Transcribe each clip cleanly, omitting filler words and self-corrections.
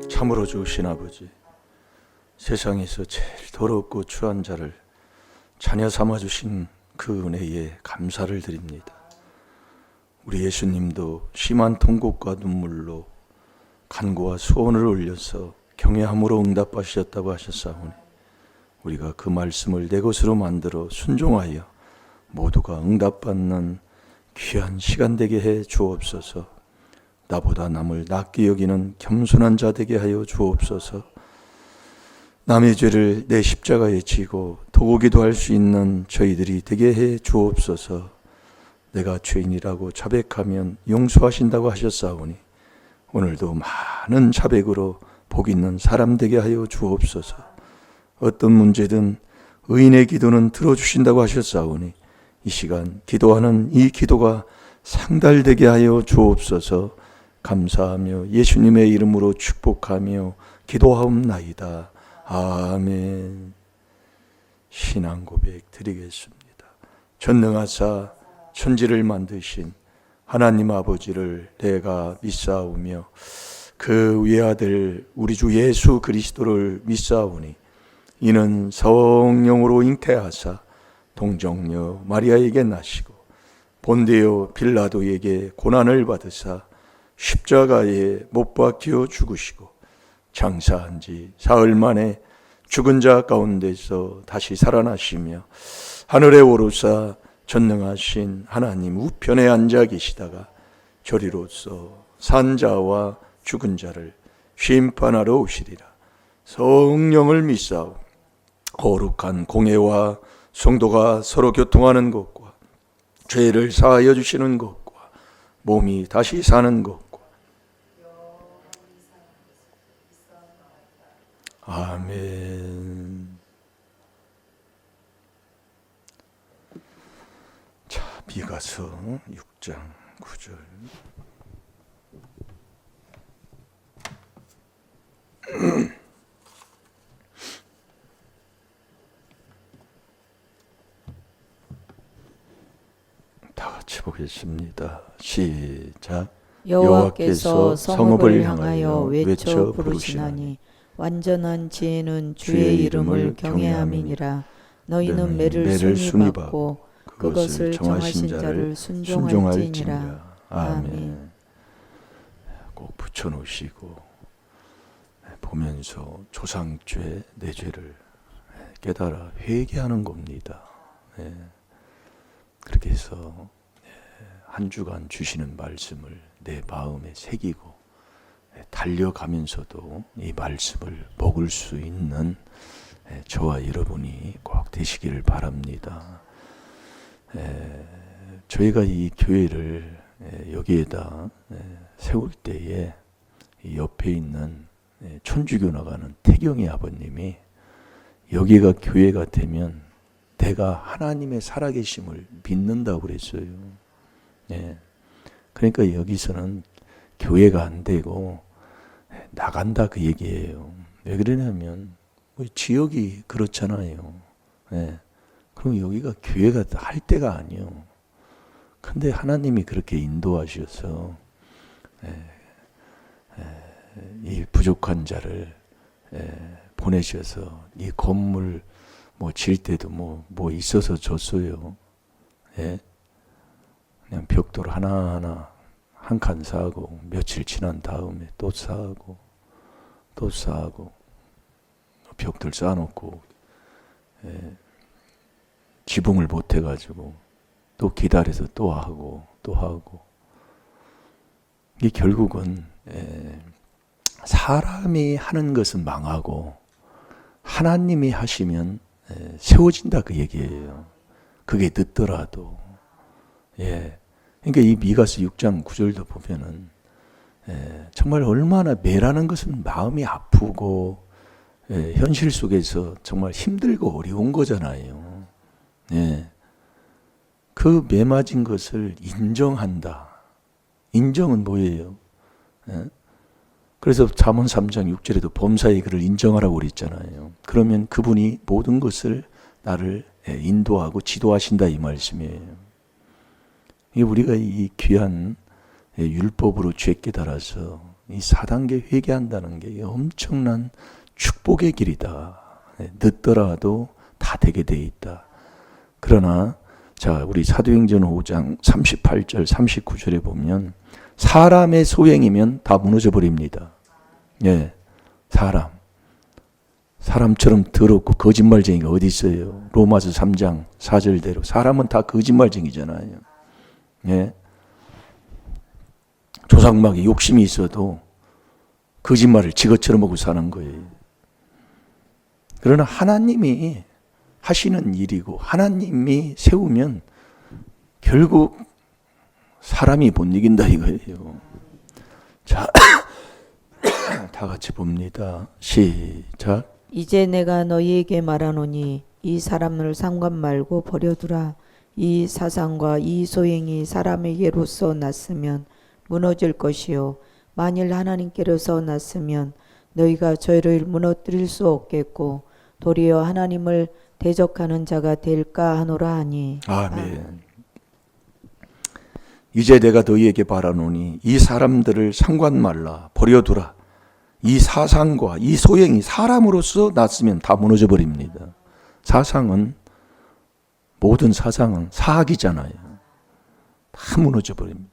참으로 좋으신 아버지, 세상에서 제일 더럽고 추한 자를 자녀 삼아주신 그 은혜에 감사를 드립니다. 우리 예수님도 심한 통곡과 눈물로 간구와 소원을 올려서 경외함으로 응답하셨다고 하셨사오니 우리가 그 말씀을 내 것으로 만들어 순종하여 모두가 응답받는 귀한 시간 되게 해 주옵소서. 나보다 남을 낮게 여기는 겸손한 자 되게 하여 주옵소서. 남의 죄를 내 십자가에 지고 도구기도 할 수 있는 저희들이 되게 해 주옵소서. 내가 죄인이라고 자백하면 용서하신다고 하셨사오니 오늘도 많은 자백으로 복 있는 사람 되게 하여 주옵소서. 어떤 문제든 의인의 기도는 들어주신다고 하셨사오니 이 시간 기도하는 이 기도가 상달되게 하여 주옵소서. 감사하며 예수님의 이름으로 축복하며 기도하옵나이다. 아멘. 신앙 고백 드리겠습니다. 전능하사 천지를 만드신 하나님 아버지를 내가 믿사오며 그 외아들 우리 주 예수 그리스도를 믿사오니 이는 성령으로 잉태하사 동정녀 마리아에게 나시고 본디오 빌라도에게 고난을 받으사 십자가에 못 박혀 죽으시고 장사한 지 사흘 만에 죽은 자 가운데서 다시 살아나시며 하늘에 오르사 전능하신 하나님 우편에 앉아 계시다가 저리로서 산 자와 죽은 자를 심판하러 오시리라. 성령을 믿사오. 거룩한 공회와 성도가 서로 교통하는 것과 죄를 사하여 주시는 것과 몸이 다시 사는 것과 아멘. 자, 미가서 6장 9절. 다 같이 보겠습니다. 시작. 여호와께서 성읍을 향하여 외쳐 부르시나니 완전한 지혜는 주의 이름을 경외함이니라. 너희는 매를 순위 받고 그것을 정하신 자를 순종할지니라. 아멘. 꼭 붙여놓으시고 보면서 조상죄 내 죄를 깨달아 회개하는 겁니다. 그렇게 해서 한 주간 주시는 말씀을 내 마음에 새기고 달려가면서도 이 말씀을 먹을 수 있는 저와 여러분이 꼭 되시기를 바랍니다. 저희가 이 교회를 여기에다 세울 때에 옆에 있는 천주교 나가는 태경이 아버님이 여기가 교회가 되면 내가 하나님의 살아계심을 믿는다고 그랬어요. 그러니까 여기서는 교회가 안 되고 나간다 그 얘기예요. 왜 그러냐면 지역이 그렇잖아요. 그럼 여기가 교회가 할 때가 아니요. 근데 하나님이 그렇게 인도하셔서 이 부족한 자를 보내셔서 이 건물 질 때도 뭐 있어서 줬어요. 그냥 벽돌 하나하나 한 칸 쌓고 며칠 지난 다음에 또 쌓고 또 쌓고 벽돌 쌓아놓고 지붕을 못 해가지고 또 기다려서 또 하고 이게 결국은 사람이 하는 것은 망하고 하나님이 하시면 세워진다 그 얘기예요. 그게 늦더라도. 그러니까 이 미가서 6장 9절도 보면은 정말 얼마나 매라는 것은 마음이 아프고 현실 속에서 정말 힘들고 어려운 거잖아요. 그 매 맞은 것을 인정한다. 인정은 뭐예요? 그래서 잠언 3장 6절에도 범사의 그를 인정하라고 그랬잖아요. 그러면 그분이 모든 것을 나를 인도하고 지도하신다 이 말씀이에요. 우리가 이 귀한 율법으로 죄 깨달아서 이 4단계 회개한다는 게 엄청난 축복의 길이다. 늦더라도 다 되게 돼 있다. 그러나 자, 우리 사도행전 5장 38절 39절에 보면 사람의 소행이면 다 무너져 버립니다. 예, 사람처럼 더럽고 거짓말쟁이가 어디 있어요? 로마서 3장 4절대로 사람은 다 거짓말쟁이잖아요. 예, 조상막에 욕심이 있어도 거짓말을 지것처럼 하고 사는 거예요. 그러나 하나님이 하시는 일이고 하나님이 세우면 결국 사람이 못 이긴다 이거예요. 자, 다 같이 봅니다. 시작. 이제 내가 너희에게 말하노니 이 사람을 상관 말고 버려두라. 이 사상과 이 소행이 사람에게로서 났으면 무너질 것이요 만일 하나님께로서 났으면 너희가 저희를 무너뜨릴 수 없겠고 도리어 하나님을 대적하는 자가 될까 하노라 하니. 아멘. 이제 내가 너희에게 바라노니 이 사람들을 상관 말라 버려두라. 이 사상과 이 소행이 사람으로서 났으면 다 무너져 버립니다. 사상은 모든 사상은 사악이잖아요. 다 무너져 버립니다.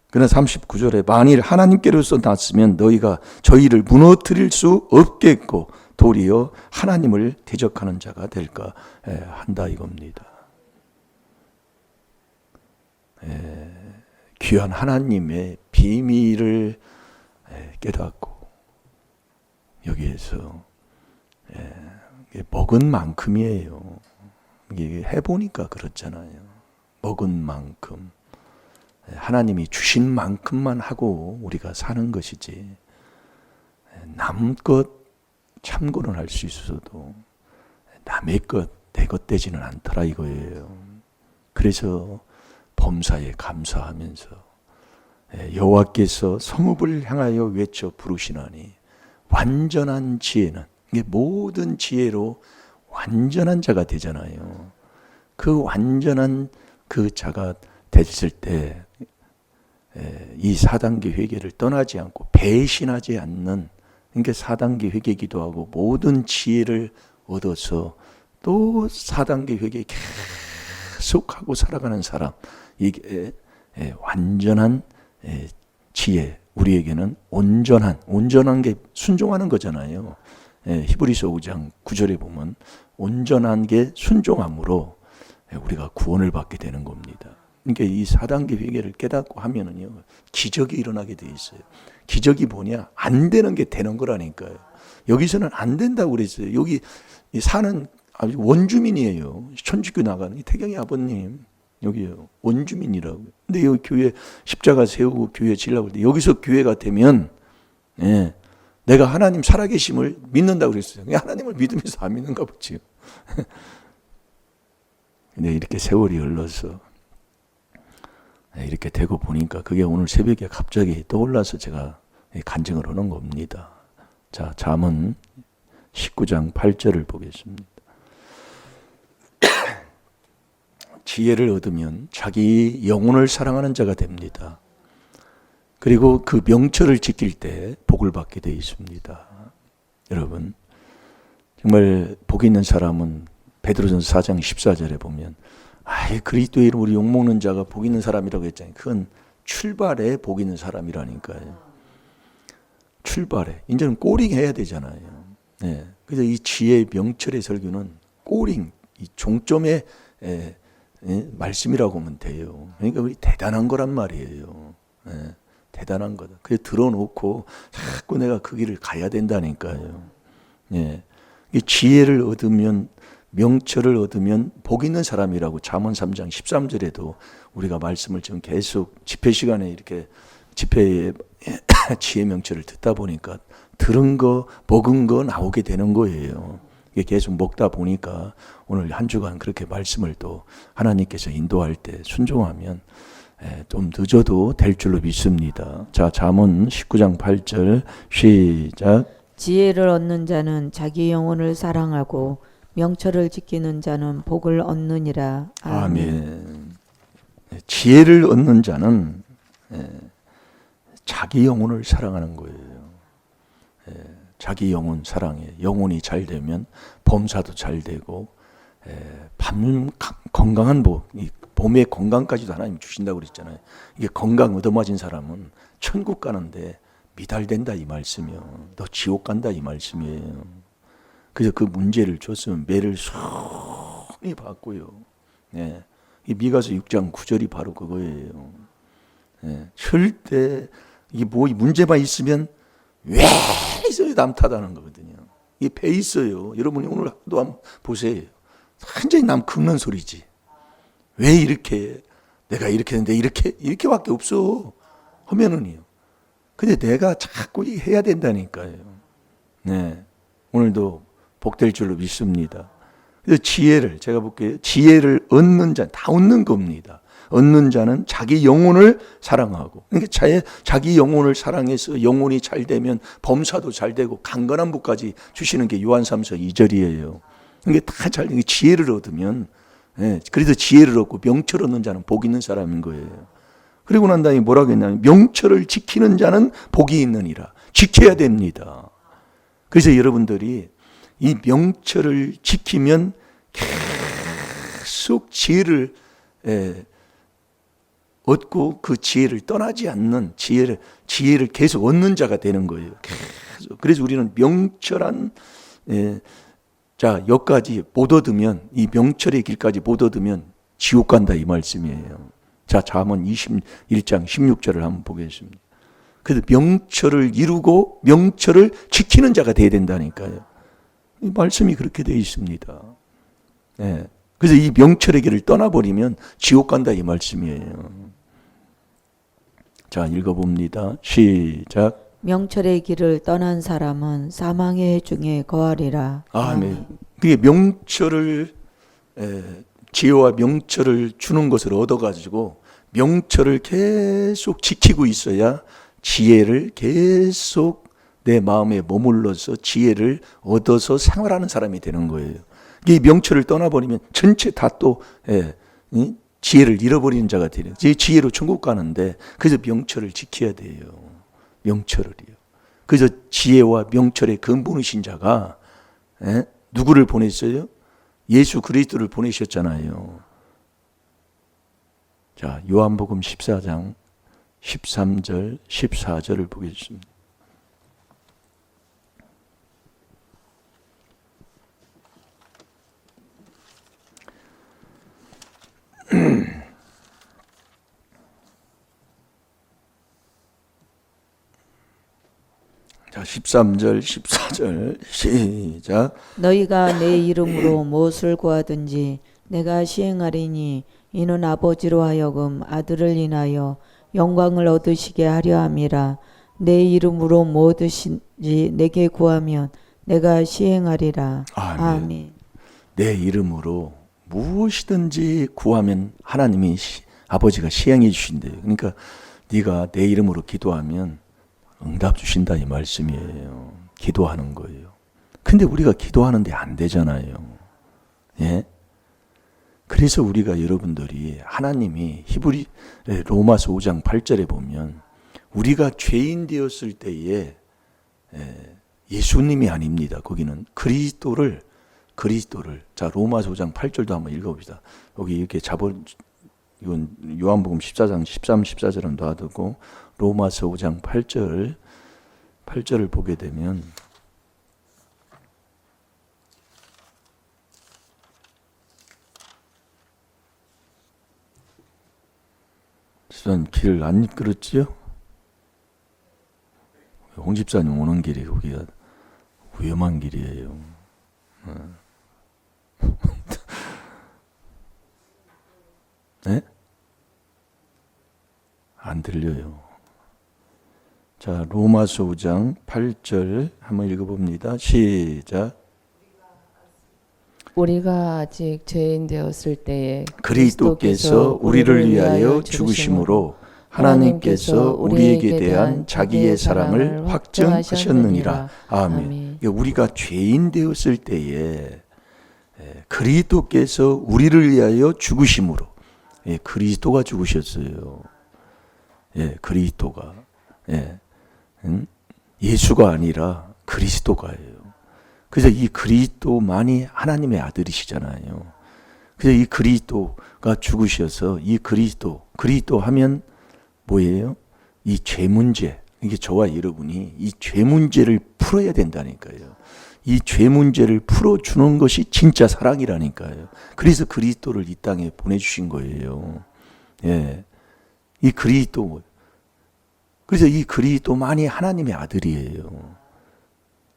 그러나 39절에 만일 하나님께로서 났으면 너희가 저희를 무너뜨릴 수 없겠고 도리어 하나님을 대적하는 자가 될까 한다 이겁니다. 귀한 하나님의 비밀을 깨닫고 여기에서 먹은 만큼이에요. 이게 해보니까 그렇잖아요. 먹은 만큼 하나님이 주신 만큼만 하고 우리가 사는 것이지 남것 참고는 할 수 있어도 남의 것 내 것 되지는 않더라 이거예요. 그래서 범사에 감사하면서 여호와께서 성읍을 향하여 외쳐 부르시나니 완전한 지혜는 이게 모든 지혜로 완전한 자가 되잖아요. 그 완전한 그 자가 됐을 때 이 4단계 회개를 떠나지 않고 배신하지 않는 그러니까 4단계 회개 기도하고 모든 지혜를 얻어서 또 4단계 회개 계속하고 살아가는 사람 이게 완전한 지혜 우리에게는 온전한 게 순종하는 거잖아요. 히브리서 5장 9절에 보면 온전한 게 순종함으로 우리가 구원을 받게 되는 겁니다. 그러니까 이 4단계 회개를 깨닫고 하면은요 기적이 일어나게 돼 있어요. 기적이 뭐냐? 안 되는 게 되는 거라니까요. 여기서는 안 된다고 그랬어요. 여기 사는 아주 원주민이에요. 천주교 나가는 태경이 아버님 여기요 원주민이라고. 근데 여기 교회 십자가 세우고 교회 지려고 할 때 여기서 교회가 되면 내가 하나님 살아계심을 믿는다고 그랬어요. 하나님을 믿으면서 안 믿는가 보지요. 근데 이렇게 세월이 흘러서 이렇게 되고 보니까 그게 오늘 새벽에 갑자기 떠올라서 제가 간증을 하는 겁니다. 자, 잠언 19장 8절을 보겠습니다. 지혜를 얻으면 자기 영혼을 사랑하는 자가 됩니다. 그리고 그 명철을 지킬 때 복을 받게 되어 있습니다. 여러분 정말 복 있는 사람은 베드로전서 4장 14절에 보면 그리스도의 이름 우리 욕먹는 자가 복 있는 사람이라고 했잖아요. 그건 출발에 복 있는 사람이라니까요. 출발에 이제는 꼬링 해야 되잖아요. 그래서 이 지혜의 명철의 설교는 꼬링 이 종점의 말씀이라고 하면 돼요. 그러니까 우리 대단한 거란 말이에요. 대단한 거다. 그래서 들어놓고 자꾸 내가 그 길을 가야 된다니까요. 이 지혜를 얻으면 명철을 얻으면 복 있는 사람이라고 잠언 3장 13절에도 우리가 말씀을 지금 계속 집회 시간에 이렇게 집회의 지혜 명철을 듣다 보니까 들은 거 먹은 거 나오게 되는 거예요. 이게 계속 먹다 보니까 오늘 한 주간 그렇게 말씀을 또 하나님께서 인도할 때 순종하면 좀 늦어도 될 줄로 믿습니다. 자, 잠언 19장 8절 시작. 지혜를 얻는 자는 자기 영혼을 사랑하고 명철을 지키는 자는 복을 얻느니라. 아멘. 아멘. 지혜를 얻는 자는 자기 영혼을 사랑하는 거예요. 자기 영혼 사랑해. 영혼이 잘 되면 범사도 잘 되고 건강한 몸의 건강까지도 하나님 주신다고 그랬잖아요. 이게 건강 얻어맞은 사람은 천국 가는데 미달된다 이 말씀이요. 너 지옥 간다 이 말씀이에요. 그래서 그 문제를 줬으면 매를 손히 받고요. 이 미가서 6장 9절이 바로 그거예요. 절대 이 문제만 있으면 왜 있어요? 남 탓하는 거거든요. 이게 배 있어요. 여러분이 오늘 또 한번 보세요. 완전히 남 긁는 소리지. 왜 이렇게 내가 이렇게 했는데 이렇게밖에 없어 하면은요. 근데 내가 자꾸 해야 된다니까요. 오늘도 복될 줄로 믿습니다. 그래서 지혜를 제가 볼게요. 지혜를 얻는 자, 다 얻는 겁니다. 얻는 자는 자기 영혼을 사랑하고, 그러니까 자기 영혼을 사랑해서 영혼이 잘 되면 범사도 잘 되고 강건한 복까지 주시는 게 요한3서 2절이에요. 이게 다 잘 되는 지혜를 얻으면, 그래서 지혜를 얻고 명철 얻는 자는 복 있는 사람인 거예요. 그리고 난 다음에 뭐라고 했냐면 명철을 지키는 자는 복이 있느니라. 지켜야 됩니다. 그래서 여러분들이 이 명철을 지키면 계속 지혜를 얻고 그 지혜를 떠나지 않는 지혜를 계속 얻는 자가 되는 거예요. 계속. 그래서 우리는 명철한 여기까지 못 얻으면, 이 명철의 길까지 못 얻으면 지옥 간다 이 말씀이에요. 자, 잠언 21장 16절을 한번 보겠습니다. 그래서 명철을 이루고 명철을 지키는 자가 돼야 된다니까요. 이 말씀이 그렇게 되어 있습니다. 그래서 이 명철의 길을 떠나버리면 지옥 간다 이 말씀이에요. 자, 읽어봅니다. 시작. 명철의 길을 떠난 사람은 사망의 해중에 거하리라. 아멘. 그게 명철을 지혜와 명철을 주는 것을 얻어가지고 명철을 계속 지키고 있어야 지혜를 계속 내 마음에 머물러서 지혜를 얻어서 생활하는 사람이 되는 거예요. 이 명철을 떠나버리면 전체 다 또 지혜를 잃어버리는 자가 되는. 지혜로 천국 가는데 그래서 명철을 지켜야 돼요. 명철을요. 그래서 지혜와 명철의 근본이신 자가 누구를 보냈어요? 예수 그리스도를 보내셨잖아요. 자, 요한복음 14장 13절 14절을 보겠습니다. 자, 13절, 14절 시작. 너희가 내 이름으로 무엇을 구하든지 내가 시행하리니 이는 아버지로 하여금 아들을 인하여 영광을 얻으시게 하려 함이라. 내 이름으로 무엇이든지 내게 구하면 내가 시행하리라. 아멘. 아멘. 내 이름으로 무엇이든지 구하면 하나님이 아버지가 시행해 주신대요. 그러니까 네가 내 이름으로 기도하면 응답 주신다 이 말씀이에요. 기도하는 거예요. 근데 우리가 기도하는데 안 되잖아요. 그래서 우리가 여러분들이 하나님이 로마서 5장 8절에 보면 우리가 죄인 되었을 때에 예수님이 아닙니다. 거기는 그리스도를 자, 로마서 5장 8절도 한번 읽어봅시다. 여기 이렇게 이건 요한복음 14장 13, 14절은 놔두고 로마서 5장 8절을 보게 되면 집사님 길을 안 이끌었지요? 홍 집사님 오는 길이 거기가 위험한 길이에요. 네? 안 들려요. 자, 로마서 5장 8절 한번 읽어봅니다. 시작. 우리가 아직 죄인 되었을 때에 그리스도께서 우리를 위하여 죽으심으로 하나님께서 우리에게 대한 자기의 사랑을 확증하셨느니라. 아멘. 우리가 죄인 되었을 때에 그리스도께서 우리를 위하여 죽으심으로, 그리스도가 죽으셨어요. 그리스도가. 예. 예수가 아니라 그리스도가예요. 그래서 이 그리스도만이 하나님의 아들이시잖아요. 그래서 이 그리스도가 죽으셔서 이 그리스도 하면 뭐예요? 이 죄 문제, 이게 저와 여러분이 이 죄 문제를 풀어야 된다니까요. 이 죄 문제를 풀어주는 것이 진짜 사랑이라니까요. 그래서 그리스도를 이 땅에 보내주신 거예요. 예. 이 그리스도, 그래서 이 그리스도만이 하나님의 아들이에요.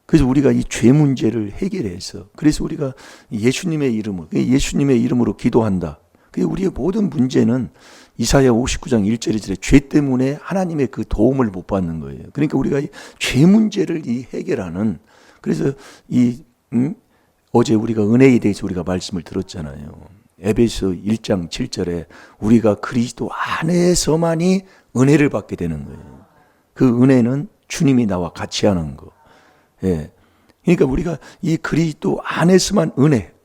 그래서 우리가 이 죄 문제를 해결해서, 그래서 우리가 예수님의 이름으로 기도한다. 우리의 모든 문제는 이사야 59장 1절에 죄 때문에 하나님의 그 도움을 못 받는 거예요. 그러니까 우리가 이 죄 문제를 해결하는, 그래서 어제 우리가 은혜에 대해서 우리가 말씀을 들었잖아요. 에베소 1장 7절에 우리가 그리스도 안에서만이 은혜를 받게 되는 거예요. 그 은혜는 주님이 나와 같이 하는 거. 예. 그러니까 우리가 이 그리스도 안에서만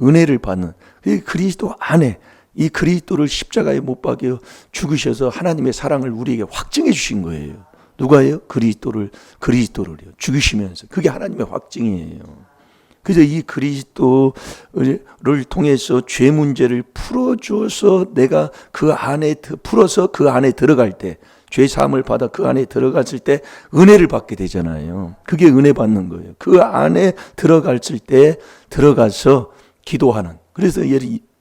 은혜를 받는, 그 그리스도 안에 이 그리스도를 십자가에 못 박여 죽으셔서 하나님의 사랑을 우리에게 확증해 주신 거예요. 누가요? 그리스도를요. 죽이시면서. 그게 하나님의 확증이에요. 그래서 이 그리스도를 통해서 죄 문제를 풀어줘서 내가 풀어서 그 안에 들어갈 때, 죄 사함을 받아 그 안에 들어갔을 때 은혜를 받게 되잖아요. 그게 은혜 받는 거예요. 그 안에 들어갔을 때 들어가서 기도하는. 그래서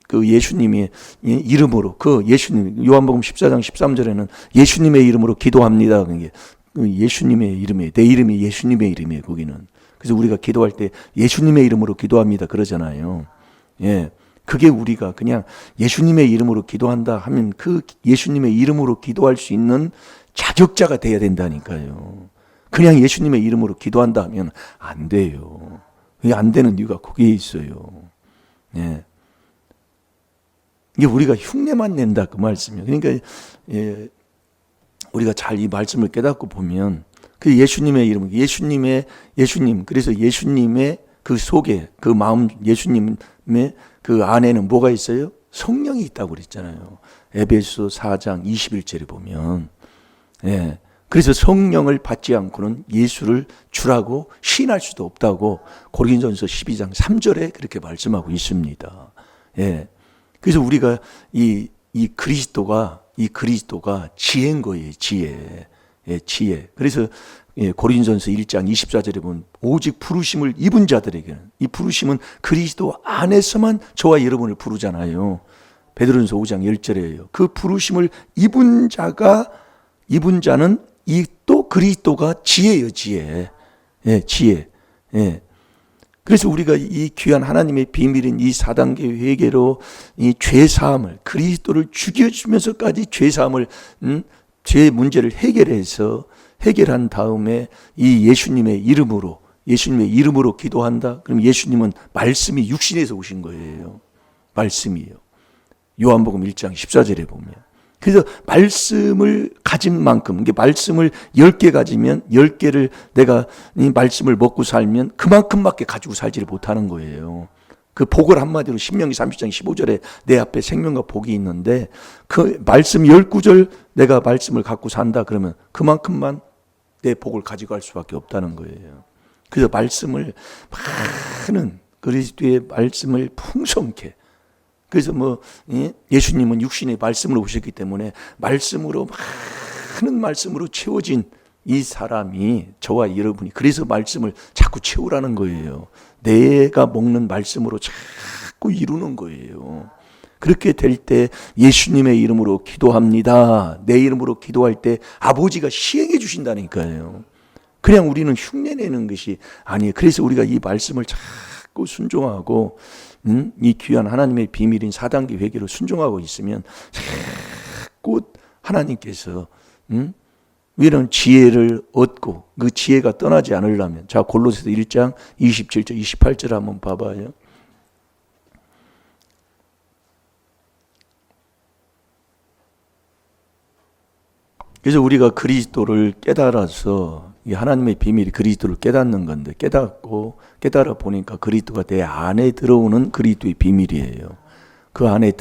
그 예수님의 이름으로, 예수님, 요한복음 14장 13절에는 예수님의 이름으로 기도합니다. 그게 예수님의 이름이에요. 내 이름이 예수님의 이름이에요, 거기는. 그래서 우리가 기도할 때 예수님의 이름으로 기도합니다 그러잖아요. 예. 그게 우리가 그냥 예수님의 이름으로 기도한다 하면 그 예수님의 이름으로 기도할 수 있는 자격자가 돼야 된다니까요. 그냥 예수님의 이름으로 기도한다 하면 안 돼요. 그게 안 되는 이유가 거기에 있어요. 예. 이게 우리가 흉내만 낸다 그 말씀이에요. 그러니까 우리가 잘 이 말씀을 깨닫고 보면 그 예수님의 이름, 예수님, 그래서 예수님의 그 속에, 그 마음, 예수님의 그 안에는 뭐가 있어요? 성령이 있다고 그랬잖아요. 에베소 4장 21절에 보면. 예. 그래서 성령을 받지 않고는 예수를 주라고 시인할 수도 없다고 고린도전서 12장 3절에 그렇게 말씀하고 있습니다. 예. 그래서 우리가 이 그리스도가 지혜인 거예요, 지혜. 예, 지혜. 그래서 고린도전서 1장 24절에 보면 오직 부르심을 입은 자들에게는, 이 부르심은 그리스도 안에서만 저와 여러분을 부르잖아요. 베드로전서 5장 10절에요. 그 부르심을 입은 자는 이 또 그리스도가 지혜예요, 지혜. 예, 지혜. 예. 그래서 우리가 이 귀한 하나님의 비밀인 이 4단계 회개로 이 죄사함을, 그리스도를 죽여주면서까지 죄사함을, 죄 문제를 해결한 다음에 이 예수님의 이름으로 기도한다. 그럼 예수님은 말씀이 육신에서 오신 거예요. 말씀이에요. 요한복음 1장 14절에 보면. 그래서 말씀을 가진 만큼, 이게 말씀을 10개 가지면 10개를 내가 이 말씀을 먹고 살면 그만큼밖에 가지고 살지를 못하는 거예요. 그 복을 한마디로 신명기 30장 15절에 내 앞에 생명과 복이 있는데 그 말씀 19절 내가 말씀을 갖고 산다 그러면 그만큼만 내 복을 가져갈 수밖에 없다는 거예요. 그래서 말씀을 많은 그리스도의 말씀을 풍성케, 그래서 예수님은 육신의 말씀으로 오셨기 때문에 말씀으로, 많은 말씀으로 채워진 이 사람이, 저와 여러분이, 그래서 말씀을 자꾸 채우라는 거예요. 내가 먹는 말씀으로 자꾸 이루는 거예요. 그렇게 될 때 예수님의 이름으로 기도합니다. 내 이름으로 기도할 때 아버지가 시행해 주신다니까요. 그냥 우리는 흉내내는 것이 아니에요. 그래서 우리가 이 말씀을 자꾸 순종하고 이 귀한 하나님의 비밀인 4단계 회개로 순종하고 있으면 자꾸 하나님께서 이런 지혜를 얻고 그 지혜가 떠나지 않으려면, 자, 골로새서 1장 27절 28절 한번 봐봐요. 그래서 우리가 그리스도를 깨달아서, 이 하나님의 비밀이 그리스도를 깨닫는 건데, 깨달아 보니까 그리스도가 내 안에 들어오는 그리스도의 비밀이에요. 그 안에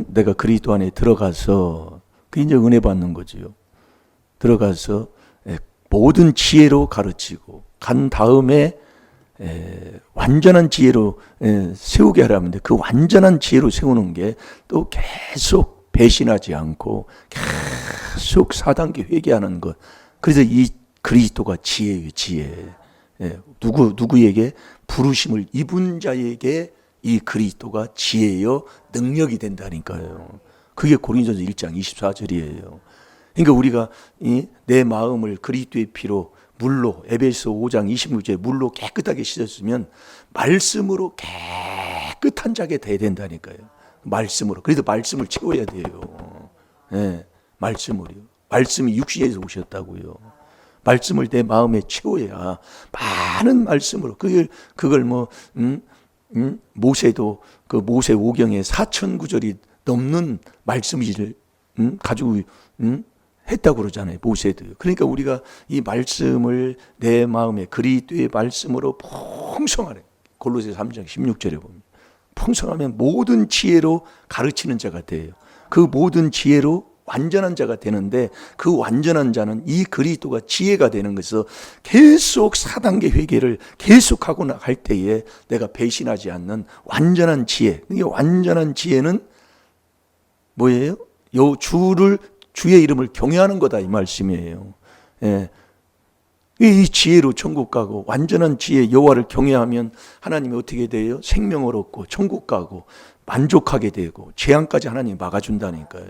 내가 그리스도 안에 들어가서 그 이제 은혜 받는 거지요. 들어가서 모든 지혜로 가르치고 간 다음에 완전한 지혜로 세우게 하라는데, 그 완전한 지혜로 세우는 게 또 계속 배신하지 않고 계속 4단계 회개하는 것. 그래서 이 그리스도가 지혜예요, 지혜. 누구에게? 부르심을 입은 자에게 이 그리스도가 지혜요 능력이 된다니까요. 그게 고린도서 1장 24절이에요. 그러니까 우리가 내 마음을 그리스도의 피로, 물로, 에베소 5장 26절에 물로 깨끗하게 씻었으면 말씀으로 깨끗한 자게 돼야 된다니까요. 말씀으로. 그래서 말씀을 채워야 돼요. 말씀으로요. 말씀이 육신에서 오셨다고요. 말씀을 내 마음에 채워야, 많은 말씀으로, 그걸 모세도 그 모세 오경에 4,000구절이 넘는 말씀을 가지고 했다고 그러잖아요. 모세도. 그러니까 우리가 이 말씀을 내 마음에 그리스도의 말씀으로 풍성하래. 골로새 3장 16절에 보면 풍성하면 모든 지혜로 가르치는 자가 돼요. 그 모든 지혜로 완전한 자가 되는데, 그 완전한 자는 이 그리스도가 지혜가 되는 것에서 계속 4단계 회개를 계속하고 나갈 때에 내가 배신하지 않는 완전한 지혜. 이게 완전한 지혜는 뭐예요? 주의 이름을 경외하는 거다, 이 말씀이에요. 이 지혜로 천국 가고, 완전한 지혜 여호와를 경외하면 하나님이 어떻게 돼요? 생명을 얻고 천국 가고 만족하게 되고 재앙까지 하나님이 막아준다니까요.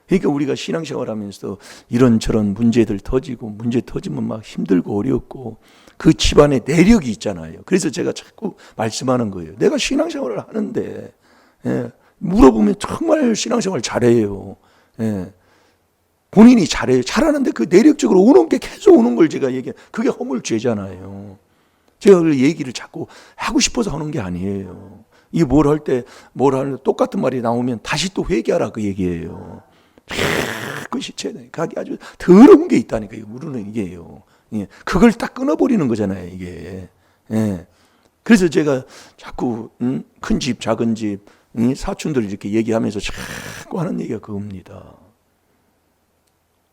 그러니까 우리가 신앙생활 하면서 이런저런 문제들 터지고, 문제 터지면 막 힘들고 어렵고, 그 집안에 내력이 있잖아요. 그래서 제가 자꾸 말씀하는 거예요. 내가 신앙생활을 하는데, 물어보면 정말 신앙생활 잘해요. 본인이 잘해요. 잘하는데 그 내력적으로 오는 게 계속 오는 걸 제가 얘기해. 그게 허물죄잖아요. 제가 그 얘기를 자꾸 하고 싶어서 하는 게 아니에요. 이 뭘 할 때, 똑같은 말이 나오면 다시 또 회개하라, 그 얘기예요. 그것이 그게 아주 더러운 게 있다니까요. 우리는 이게요. 그걸 딱 끊어버리는 거잖아요, 이게. 그래서 제가 자꾸 큰 집, 작은 집, 사촌들 이렇게 얘기하면서 자꾸 하는 얘기가 그겁니다.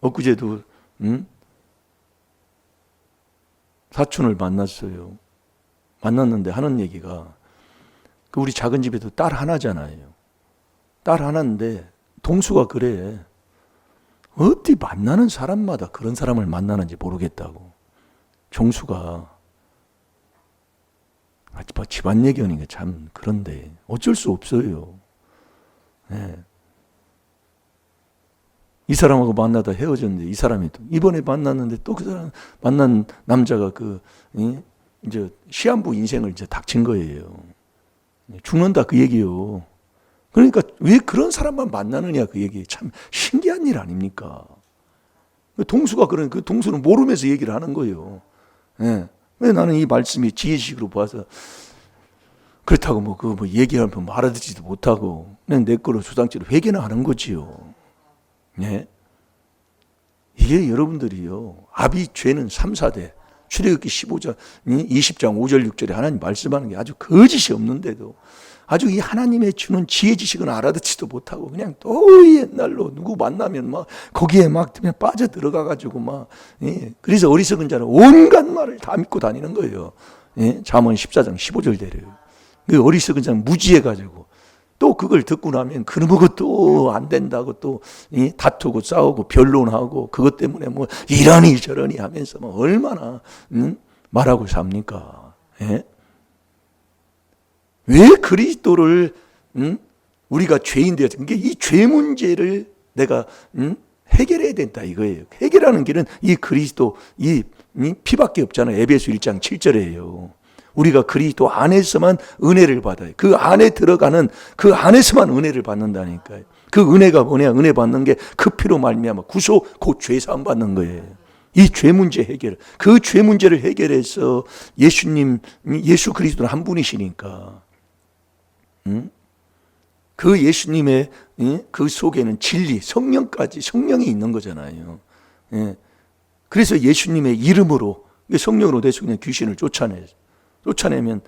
엊그제도 사촌을 만났어요. 만났는데 하는 얘기가, 그 우리 작은 집에도 딸 하나잖아요. 딸 하나인데 동수가 그래. 어디 만나는 사람마다 그런 사람을 만나는지 모르겠다고. 종수가 집안 얘기하니까 참 그런데 어쩔 수 없어요. 이 사람하고 만나다 헤어졌는데, 이 사람이 또 이번에 만났는데 또 그 사람 만난 남자가 이제 시한부 인생을 이제 닥친 거예요. 죽는다, 그 얘기요. 그러니까 왜 그런 사람만 만나느냐, 그 얘기. 참 신기한 일 아닙니까? 동수가 그 동수는 모르면서 얘기를 하는 거예요. 왜 나는 이 말씀이 지혜식으로 봐서 그렇다고 얘기하면 알아듣지도 못하고 그냥 내 거로 주장치로 회개나 하는 거지요. 이게 여러분들이요, 아비 죄는 3, 4대 출애굽기 15장 20장 5절 6절에 하나님 말씀하는 게 아주 거짓이 없는데도 아주 이 하나님의 주는 지혜 지식은 알아듣지도 못하고 그냥 또 옛날로 누구 만나면 막 거기에 막 빠져 들어가 가지고 그래서 어리석은 자는 온갖 말을 다 믿고 다니는 거예요. 잠언 14장 15절대로요. 그 어리석은 자는 무지해 가지고 또 그걸 듣고 나면 그것도 안 된다고 또 다투고 싸우고 변론하고 그것 때문에 이러니 저러니 하면서 얼마나 말하고 삽니까? 왜 그리스도를 우리가 죄인 되었죠? 그러니까 이 죄 문제를 내가 해결해야 된다, 이거예요. 해결하는 길은 이 그리스도 이 피밖에 없잖아요. 에베소 1장 7절이에요. 우리가 그리스도 안에서만 은혜를 받아요. 그 안에 들어가는 그 안에서만 은혜를 받는다니까요. 그 은혜가 뭐냐? 은혜 받는 게 그 피로 말미암아 구속, 곧 죄 사함 받는 거예요. 이 죄 문제 해결, 그 죄 문제를 해결해서 예수 그리스도는 한 분이시니까, 그 예수님의 그 속에는 진리, 성령이 있는 거잖아요. 그래서 예수님의 이름으로, 성령으로 대해서 그냥 귀신을 쫓아내면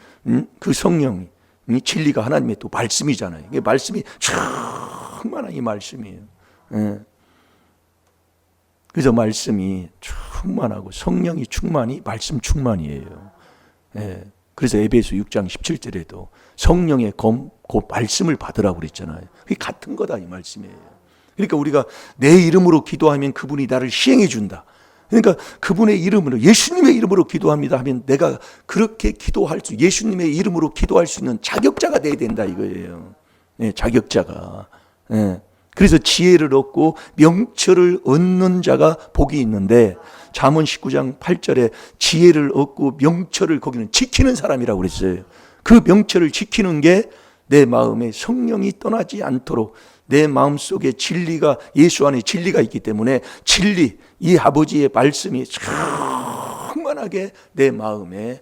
그 성령이, 진리가 하나님의 또 말씀이잖아요. 이게 말씀이 충만한 이 말씀이에요. 그래서 말씀이 충만하고 성령이 충만이 말씀 충만이에요. 예. 그래서 에베소 6장 17절에도 성령의 곧 말씀을 받으라고 그랬잖아요. 그게 같은 거다 이 말씀이에요. 그러니까 우리가 내 이름으로 기도하면 그분이 나를 시행해 준다. 그러니까 그분의 이름으로 예수님의 이름으로 기도합니다 하면 내가 그렇게 기도할 수 예수님의 이름으로 기도할 수 있는 자격자가 돼야 된다 이거예요. 네, 자격자가. 네. 그래서 지혜를 얻고 명철을 얻는 자가 복이 있는데 잠언 19장 8절에 지혜를 얻고 명철을 거기는 지키는 사람이라고 그랬어요. 그 명철을 지키는 게 내 마음에 성령이 떠나지 않도록 내 마음속에 진리가 예수 안에 진리가 있기 때문에 진리 이 아버지의 말씀이 충만하게 내 마음에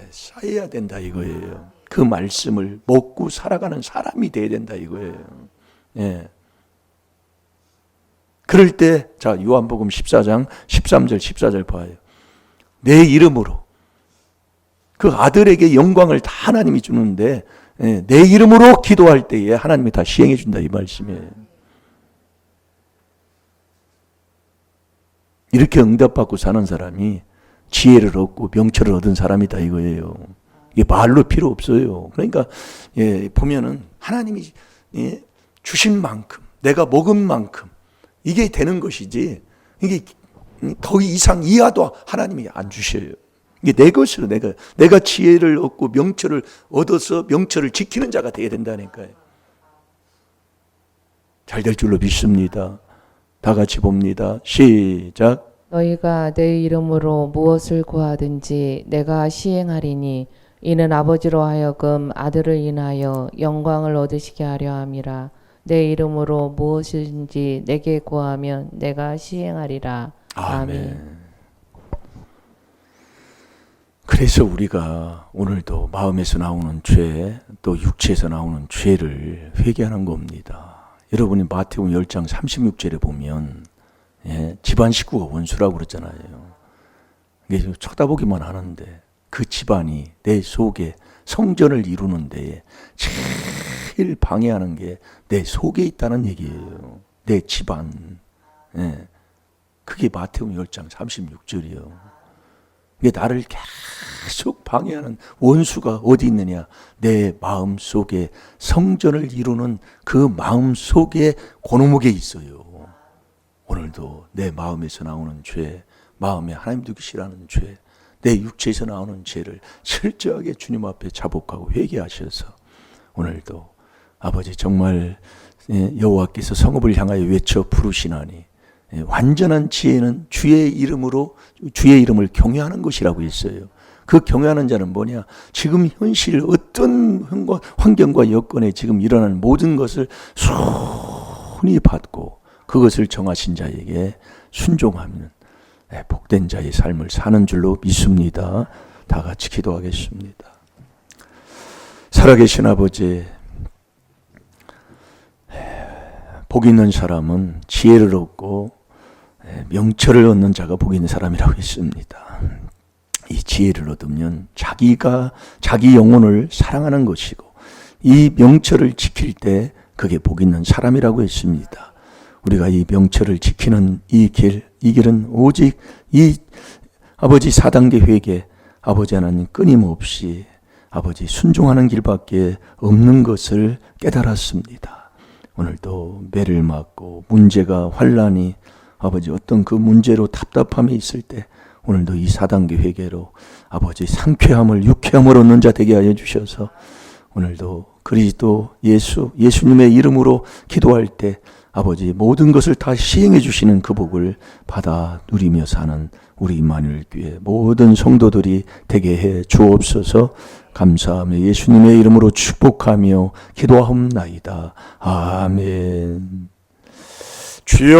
쌓여야 된다 이거예요. 그 말씀을 먹고 살아가는 사람이 돼야 된다 이거예요. 예. 그럴 때 자 요한복음 14장 13절 14절 봐요. 내 이름으로 그 아들에게 영광을 다 하나님이 주는데 내 이름으로 기도할 때에 하나님이 다 시행해 준다 이 말씀이에요. 이렇게 응답받고 사는 사람이 지혜를 얻고 명철을 얻은 사람이다 이거예요. 이게 말로 필요 없어요. 그러니까 보면은 하나님이 주신 만큼 내가 먹은 만큼 이게 되는 것이지 이게 더 이상 이하도 하나님이 안 주셔요. 이게 내 것으로 내가 지혜를 얻고 명철을 얻어서 명철을 지키는 자가 되어야 된다니까요. 잘 될 줄로 믿습니다. 다 같이 봅니다. 시작. 너희가 내 이름으로 무엇을 구하든지 내가 시행하리니 이는 아버지로 하여금 아들을 인하여 영광을 얻으시게 하려 함이라. 내 이름으로 무엇인지 내게 구하면 내가 시행하리라. 아멘. 그래서 우리가 오늘도 마음에서 나오는 죄, 또 육체에서 나오는 죄를 회개하는 겁니다. 여러분이 마태복음 10장 36절에 보면 집안 식구가 원수라고 그랬잖아요. 이게 쳐다보기만 하는데 그 집안이 내 속에 성전을 이루는 데에 제일 방해하는 게 내 속에 있다는 얘기예요. 내 집안. 그게 마태복음 10장 36절이에요. 이게 나를 계속 방해하는 원수가 어디 있느냐? 내 마음 속에 성전을 이루는 그 마음 속에 그놈에게 있어요. 오늘도 내 마음에서 나오는 죄, 마음에 하나님 두기 싫어하는 죄, 내 육체에서 나오는 죄를 철저하게 주님 앞에 자복하고 회개하셔서 오늘도 아버지 정말 여호와께서 성읍을 향하여 외쳐 부르시나니 완전한 지혜는 주의 이름을 경외하는 것이라고 했어요. 그 경외하는 자는 뭐냐? 지금 현실 어떤 환경과 여건에 지금 일어나는 모든 것을 순히 받고 그것을 정하신 자에게 순종하면 복된 자의 삶을 사는 줄로 믿습니다. 다 같이 기도하겠습니다. 살아계신 아버지, 복 있는 사람은 지혜를 얻고 명철을 얻는 자가 복 있는 사람이라고 했습니다. 이 지혜를 얻으면 자기 영혼을 사랑하는 것이고 이 명철을 지킬 때 그게 복 있는 사람이라고 했습니다. 우리가 이 명철을 지키는 이 길은 오직 이 아버지 4단계 회개, 아버지 하나님 끊임없이 아버지 순종하는 길밖에 없는 것을 깨달았습니다. 오늘도 매를 맞고 문제가 환난이 아버지 어떤 그 문제로 답답함이 있을 때 오늘도 이 4단계 회개로 아버지 상쾌함을 유쾌함을 얻는 자 되게 하여 주셔서 오늘도 그리스도 예수님의 이름으로 기도할 때 아버지 모든 것을 다 시행해 주시는 그 복을 받아 누리며 사는 우리 임마누엘 교회 모든 성도들이 되게 해 주옵소서. 감사하며 예수님의 이름으로 축복하며 기도하옵나이다. 아멘. 주여